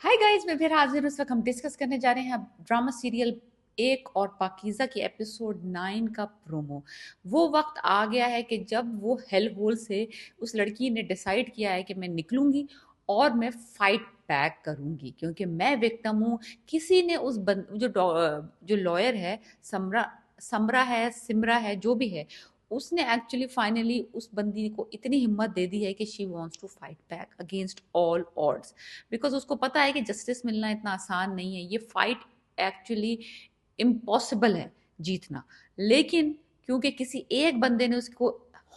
Hi guys, मैं फिर हाजिर हूं। इस वक्त हम डिस्कस करने जा रहे हैं ड्रामा सीरियल एक और पाकीज़ा की एपिसोड 9 का प्रोमो। वो वक्त आ गया है कि जब वो हेल होल से उस लड़की ने डिसाइड किया है कि मैं निकलूंगी और मैं फाइट बैक करूंगी, क्योंकि मैं विक्टिम हूँ। किसी ने जो लॉयर है, समरा समरा है, सिमरा है, जो भी है, उसने एक्चुअली फाइनली उस बंदी को इतनी हिम्मत दे दी है कि she wants to fight back against all odds, because उसको पता है कि जस्टिस मिलना इतना आसान नहीं है। ये फाइट एक्चुअली इम्पॉसिबल है जीतना। लेकिन क्योंकि किसी एक बंदे ने उसको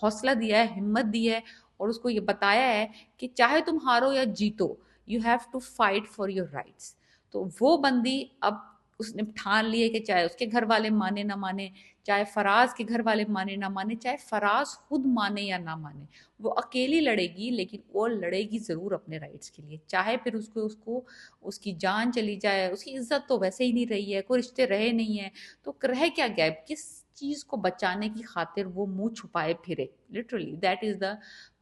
हौसला दिया है, हिम्मत दी है, और उसको ये बताया है कि चाहे तुम हारो या जीतो, you have to fight for your rights. तो वो बंदी अब उसने ठान ली है कि चाहे उसके घर वाले माने ना माने, चाहे फराज के घर वाले माने ना माने, चाहे फराज खुद माने या ना माने, वो अकेली लड़ेगी, लेकिन वो लड़ेगी जरूर अपने राइट्स के लिए। चाहे फिर उसको उसको उसकी जान चली जाए, उसकी इज्जत तो वैसे ही नहीं रही है, कोई रिश्ते रहे नहीं है, तो रह क्या गया? किस चीज को बचाने की खातिर वो मुंह छुपाए फिरे? Literally that is the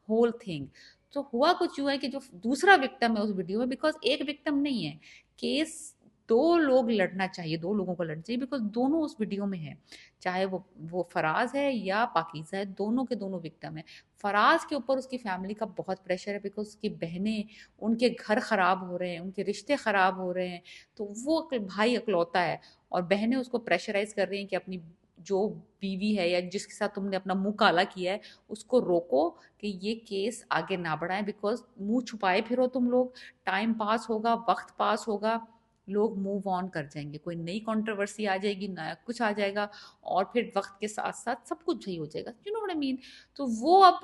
whole thing. तो हुआ कुछ यूं है कि जो दूसरा विक्टिम है उस वीडियो में, बिकॉज एक विक्टिम नहीं है केस, दो लोग लड़ना चाहिए, दो लोगों को लड़ना चाहिए, बिकॉज दोनों उस वीडियो में है। चाहे वो फराज है या पाकीज़ा है, दोनों के दोनों विक्टिम है। फराज के ऊपर उसकी फैमिली का बहुत प्रेशर है, बिकॉज उसकी बहनें, उनके घर खराब हो रहे हैं, उनके रिश्ते खराब हो रहे हैं। तो वो भाई अकलौता है, और बहनें उसको प्रेशराइज कर रही हैं कि अपनी जो बीवी है या जिसके साथ तुमने अपना मुंह काला किया है, उसको रोको कि ये केस आगे ना बढ़ाए, बिकॉज मुंह छुपाए फिरो तुम लोग, टाइम पास होगा, वक्त पास होगा, लोग मूव ऑन कर जाएंगे, कोई नई कंट्रोवर्सी आ जाएगी, नया कुछ आ जाएगा, और फिर वक्त के साथ साथ सब कुछ सही हो जाएगा। You know what I mean? तो वो अब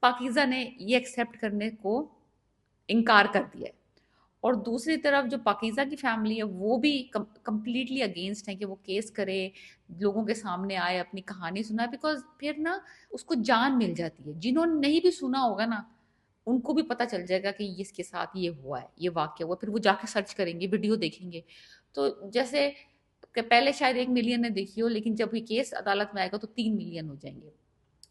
पाकिज़ा ने ये एक्सेप्ट करने को इनकार कर दिया है। और दूसरी तरफ जो पाकिज़ा की फैमिली है, वो भी कंप्लीटली अगेंस्ट है कि वो केस करे, लोगों के सामने आए, अपनी कहानी सुनाए, बिकॉज फिर ना उसको जान मिल जाती है। जिन्होंने नहीं भी सुना होगा ना, उनको भी पता चल जाएगा कि इसके साथ ये हुआ है, ये वाक्य हुआ, फिर वो जाके सर्च करेंगे, वीडियो देखेंगे। तो जैसे पहले शायद 1 मिलियन ने देखी हो, लेकिन जब ये केस अदालत में आएगा तो 3 मिलियन हो जाएंगे,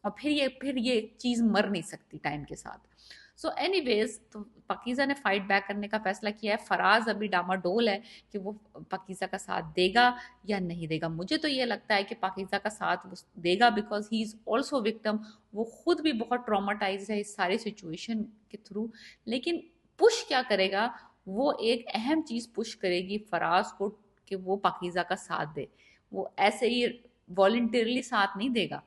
और फिर ये चीज मर नहीं सकती टाइम के साथ। सो एनीवेज, तो पाकीज़ा ने फाइट बैक करने का फैसला किया है। फराज अभी डामाडोल है कि वो पाकीज़ा का साथ देगा या नहीं देगा। मुझे तो ये लगता है कि पाकीज़ा का साथ वो देगा, because he is also victim. वो खुद भी बहुत ट्रॉमाटाइज है इस सारी सिचुएशन के थ्रू। लेकिन पुश क्या करेगा? वो एक अहम चीज पुश करेगी फराज को, कि वो पाकीज़ा का साथ दे। वो ऐसे ही वॉलंटियरली साथ नहीं देगा।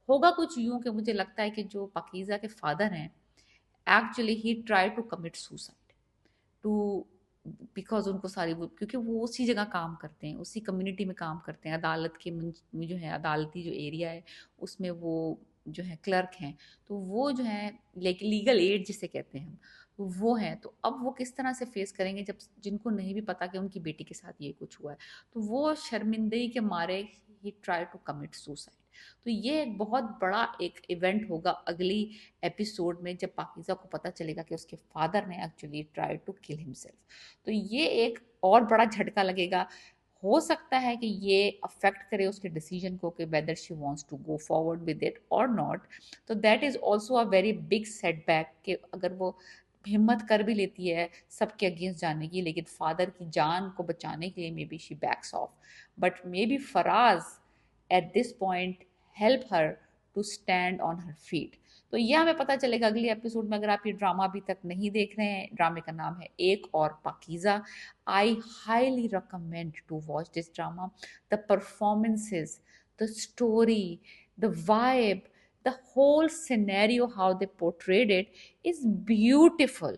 होगा कुछ यूं कि मुझे लगता है कि जो पाकीज़ा के फादर हैं, actually he try to commit suicide too, because उनको सारी क्योंकि वो उसी जगह काम करते हैं, उसी कम्युनिटी में काम करते हैं, अदालत के में जो है, अदालती जो एरिया है उसमें वो जो है क्लर्क हैं। तो वो जो है लीगल एड जिसे कहते हैं हम, तो वो हैं। तो अब वो किस तरह से फेस करेंगे जब जिनको नहीं भी पता कि उनकी बेटी के साथ ये कुछ हुआ है? तो वो शर्मिंदगी के मारे ही ट्राई टू कमिट सुसाइड। तो ये एक बहुत बड़ा एक इवेंट होगा अगली एपिसोड में, जब पाकिज़ा को पता चलेगा कि उसके फादर ने actually try to kill himself. तो ये एक और बड़ा झटका लगेगा। हो सकता है कि ये अफेक्ट करे उसके डिसीजन को कि whether she wants to go forward with it और नॉट। तो that is also a very big setback, कि अगर वो हिम्मत कर भी लेती है सबके अगेंस्ट जाने की, लेकिन फादर की जान को बचाने के लिए maybe she backs off. But maybe Faraz at this point help her to stand on her feet. तो यह हमें पता चलेगा अगले एपिसोड में। अगर आप ये ड्रामा अभी तक नहीं देख रहे हैं, ड्रामे का नाम है एक और Pakeezah. I highly recommend to watch this drama. The performances, the story, the vibe, the whole scenario, how they portrayed it is beautiful.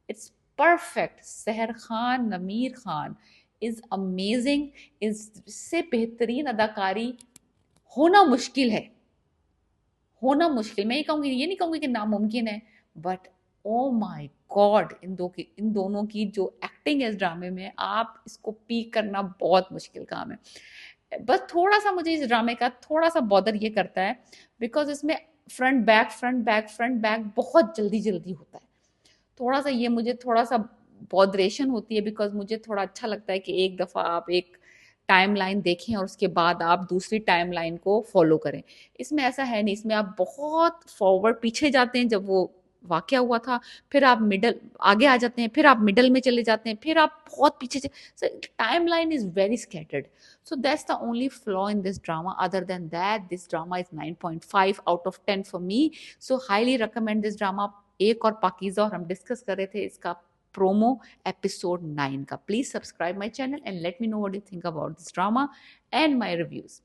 It's perfect. Seher Khan, Nameer Khan is amazing. इससे बेहतरीन अदाकारी होना मुश्किल है, होना मुश्किल। मैं ये नहीं कहूंगी कि नामुमकिन है, बट ओ माय गॉड, इन दोनों की जो एक्टिंग है इस ड्रामे में, आप इसको पीक करना बहुत मुश्किल काम है। बस थोड़ा सा मुझे इस ड्रामे का थोड़ा सा बॉदर ये करता है, बिकॉज इसमें front back front back front back बहुत जल्दी जल्दी होता है। थोड़ा सा ये मुझे थोड़ा सा बॉदरेशन होती है, बिकॉज मुझे थोड़ा अच्छा लगता है कि एक दफ़ा आप एक टाइमलाइन देखें और उसके बाद आप दूसरी टाइमलाइन को फॉलो करें। इसमें ऐसा है नहीं, इसमें आप बहुत फॉरवर्ड पीछे जाते हैं जब वो वाकया हुआ था, फिर आप मिडल आगे आ जाते हैं, फिर आप मिडल में चले जाते हैं, फिर आप बहुत पीछे time line is very scattered. So that's the only flaw in this drama. Other than that, this drama is 9.5 out of 10 for me. So highly recommend this drama. एक और पाकीज़ा और हम डिस्कस कर रहे थे इसका प्रोमो एपिसोड 9 का. Please subscribe my channel and let me know what you think about this drama and my reviews.